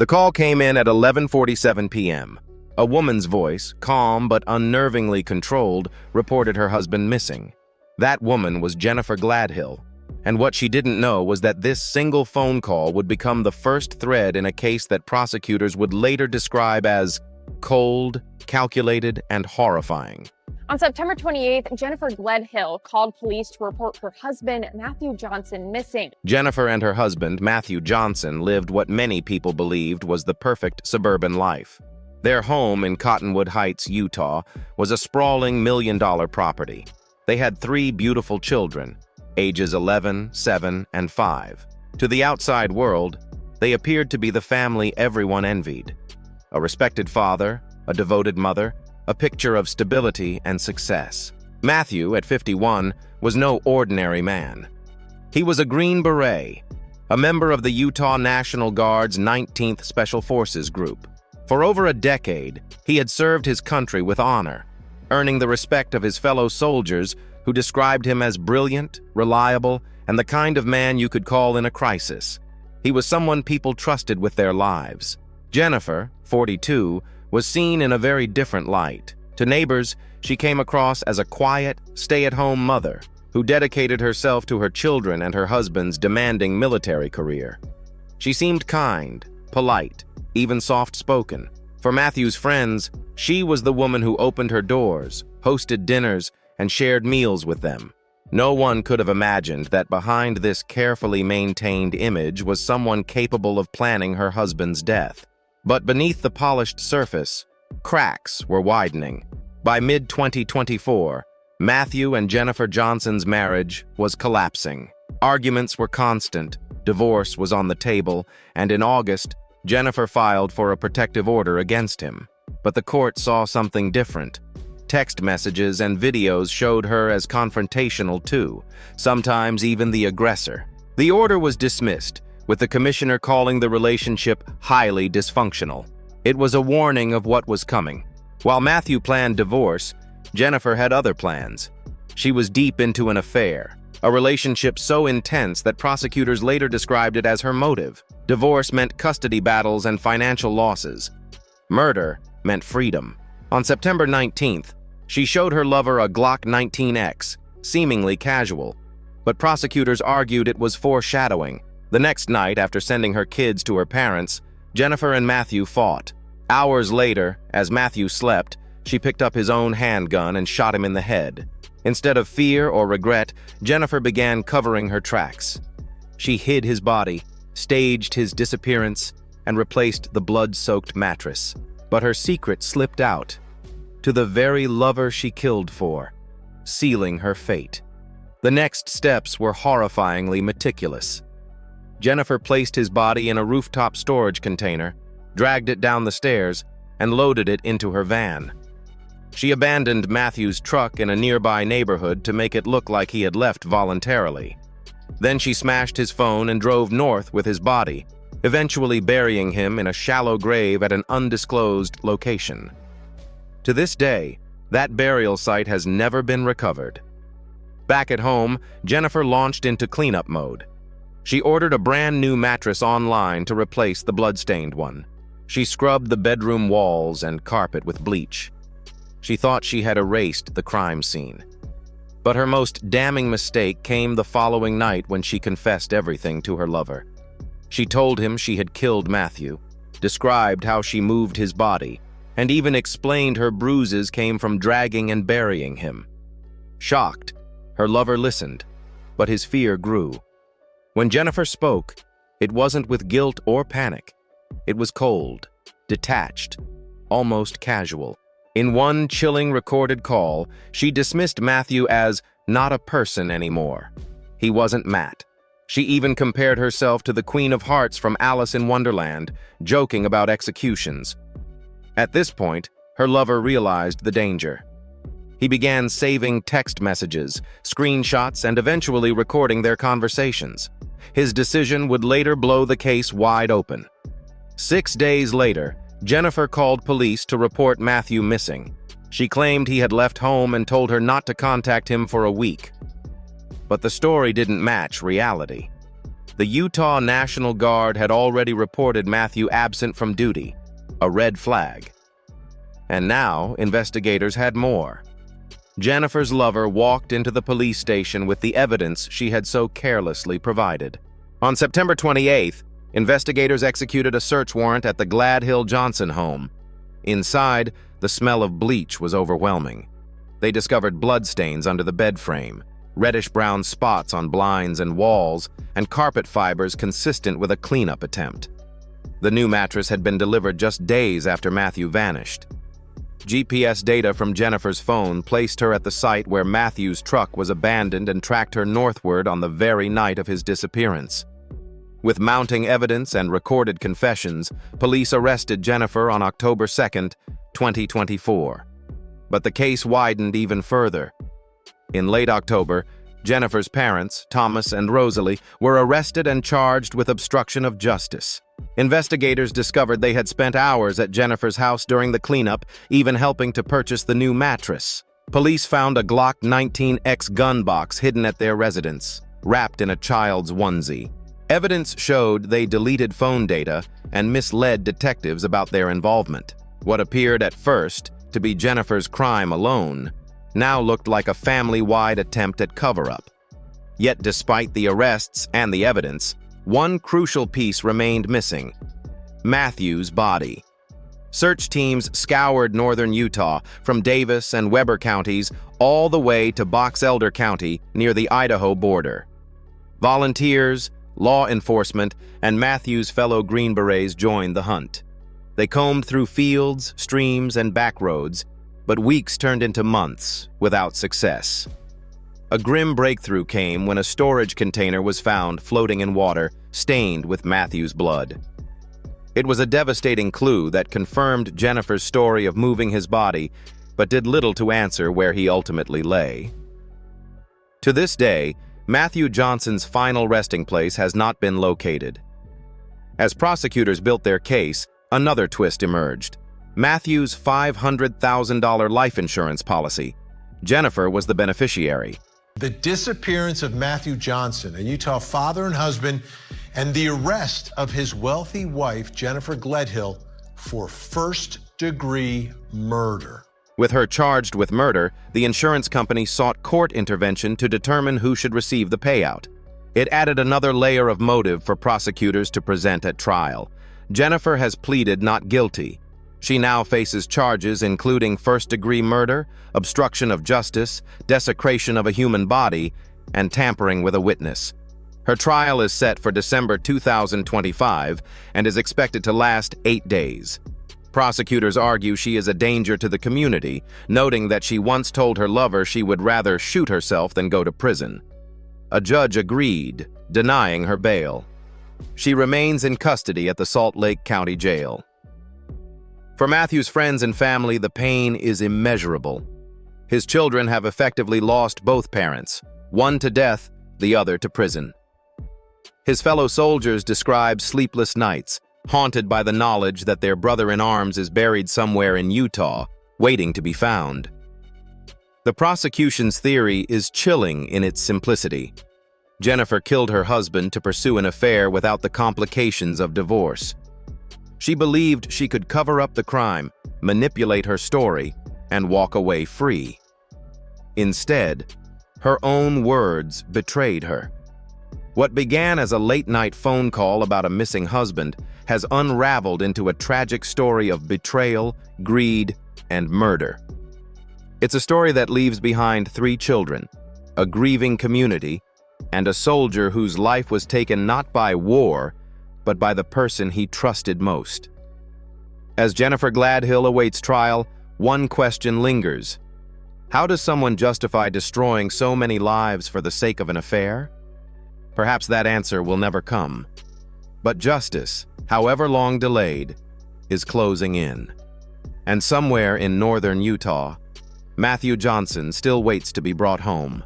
The call came in at 11:47 p.m. A woman's voice, calm but unnervingly controlled, reported her husband missing. That woman was Jennifer Gladhill, and what she didn't know was that this single phone call would become the first thread in a case that prosecutors would later describe as cold, calculated, and horrifying. On September 28th, Jennifer Gladhill called police to report her husband, Matthew Johnson, missing. Jennifer and her husband, Matthew Johnson, lived what many people believed was the perfect suburban life. Their home in Cottonwood Heights, Utah, was a sprawling million-dollar property. They had 3 beautiful children, ages 11, 7, and 5. To the outside world, they appeared to be the family everyone envied. A respected father, a devoted mother, a picture of stability and success. Matthew, at 51, was no ordinary man. He was a Green Beret, a member of the Utah National Guard's 19th Special Forces Group. For over a decade, he had served his country with honor, earning the respect of his fellow soldiers who described him as brilliant, reliable, and the kind of man you could call in a crisis. He was someone people trusted with their lives. Jennifer, 42, was seen in a very different light. To neighbors, she came across as a quiet, stay-at-home mother who dedicated herself to her children and her husband's demanding military career. She seemed kind, polite, even soft-spoken. For Matthew's friends, she was the woman who opened her doors, hosted dinners, and shared meals with them. No one could have imagined that behind this carefully maintained image was someone capable of planning her husband's death. But beneath the polished surface, cracks were widening. By mid-2024, Matthew and Jennifer Johnson's marriage was collapsing. Arguments were constant, divorce was on the table, and in August, Jennifer filed for a protective order against him. But the court saw something different. Text messages and videos showed her as confrontational too, sometimes even the aggressor. The order was dismissed, with the commissioner calling the relationship highly dysfunctional. It was a warning of what was coming. While Matthew planned divorce, Jennifer had other plans. She was deep into an affair, a relationship so intense that prosecutors later described it as her motive. Divorce meant custody battles and financial losses. Murder meant freedom. On September 19th, she showed her lover a Glock 19X, seemingly casual, but prosecutors argued it was foreshadowing. The next night, after sending her kids to her parents, Jennifer and Matthew fought. Hours later, as Matthew slept, she picked up his own handgun and shot him in the head. Instead of fear or regret, Jennifer began covering her tracks. She hid his body, staged his disappearance, and replaced the blood-soaked mattress. But her secret slipped out to the very lover she killed for, sealing her fate. The next steps were horrifyingly meticulous. Jennifer placed his body in a rooftop storage container, dragged it down the stairs, and loaded it into her van. She abandoned Matthew's truck in a nearby neighborhood to make it look like he had left voluntarily. Then she smashed his phone and drove north with his body, eventually burying him in a shallow grave at an undisclosed location. To this day, that burial site has never been recovered. Back at home, Jennifer launched into cleanup mode. She ordered a brand new mattress online to replace the blood-stained one. She scrubbed the bedroom walls and carpet with bleach. She thought she had erased the crime scene. But her most damning mistake came the following night when she confessed everything to her lover. She told him she had killed Matthew, described how she moved his body, and even explained her bruises came from dragging and burying him. Shocked, her lover listened, but his fear grew. When Jennifer spoke, it wasn't with guilt or panic. It was cold, detached, almost casual. In one chilling recorded call, she dismissed Matthew as not a person anymore. He wasn't Matt. She even compared herself to the Queen of Hearts from Alice in Wonderland, joking about executions. At this point, her lover realized the danger. He began saving text messages, screenshots, and eventually recording their conversations. His decision would later blow the case wide open. 6 days later, Jennifer called police to report Matthew missing. She claimed he had left home and told her not to contact him for a week. But the story didn't match reality. The Utah National Guard had already reported Matthew absent from duty, a red flag. And now, investigators had more. Jennifer's lover walked into the police station with the evidence she had so carelessly provided. On September 28th, investigators executed a search warrant at the Gladhill Johnson home. Inside, the smell of bleach was overwhelming. They discovered bloodstains under the bed frame, reddish-brown spots on blinds and walls, and carpet fibers consistent with a cleanup attempt. The new mattress had been delivered just days after Matthew vanished. GPS data from Jennifer's phone placed her at the site where Matthew's truck was abandoned and tracked her northward on the very night of his disappearance. With mounting evidence and recorded confessions, police arrested Jennifer on October 2nd, 2024. But the case widened even further. In late October, Jennifer's parents, Thomas and Rosalie, were arrested and charged with obstruction of justice. Investigators discovered they had spent hours at Jennifer's house during the cleanup, even helping to purchase the new mattress. Police found a Glock 19X gun box hidden at their residence, wrapped in a child's onesie. Evidence showed they deleted phone data and misled detectives about their involvement. What appeared at first to be Jennifer's crime alone now looked like a family-wide attempt at cover-up. Yet despite the arrests and the evidence, one crucial piece remained missing: Matthew's body. Search teams scoured northern Utah, from Davis and Weber counties all the way to Box Elder County near the Idaho border. Volunteers, law enforcement, and Matthew's fellow Green Berets joined the hunt. They combed through fields, streams, and back roads, but weeks turned into months without success. A grim breakthrough came when a storage container was found floating in water, stained with Matthew's blood. It was a devastating clue that confirmed Jennifer's story of moving his body, but did little to answer where he ultimately lay. To this day, Matthew Johnson's final resting place has not been located. As prosecutors built their case, another twist emerged: Matthew's $500,000 life insurance policy. Jennifer was the beneficiary. The disappearance of Matthew Johnson, a Utah father and husband, and the arrest of his wealthy wife, Jennifer Gladhill, for first-degree murder. With her charged with murder, the insurance company sought court intervention to determine who should receive the payout. It added another layer of motive for prosecutors to present at trial. Jennifer has pleaded not guilty. She now faces charges including first-degree murder, obstruction of justice, desecration of a human body, and tampering with a witness. Her trial is set for December 2025 and is expected to last 8 days. Prosecutors argue she is a danger to the community, noting that she once told her lover she would rather shoot herself than go to prison. A judge agreed, denying her bail. She remains in custody at the Salt Lake County Jail. For Matthew's friends and family, the pain is immeasurable. His children have effectively lost both parents, one to death, the other to prison. His fellow soldiers describe sleepless nights, haunted by the knowledge that their brother-in-arms is buried somewhere in Utah, waiting to be found. The prosecution's theory is chilling in its simplicity. Jennifer killed her husband to pursue an affair without the complications of divorce. She believed she could cover up the crime, manipulate her story, and walk away free. Instead, her own words betrayed her. What began as a late-night phone call about a missing husband has unraveled into a tragic story of betrayal, greed, and murder. It's a story that leaves behind 3 children, a grieving community, and a soldier whose life was taken not by war, but by the person he trusted most. As Jennifer Gladhill awaits trial, one question lingers: how does someone justify destroying so many lives for the sake of an affair? Perhaps that answer will never come. But justice, however long delayed, is closing in. And somewhere in northern Utah, Matthew Johnson still waits to be brought home.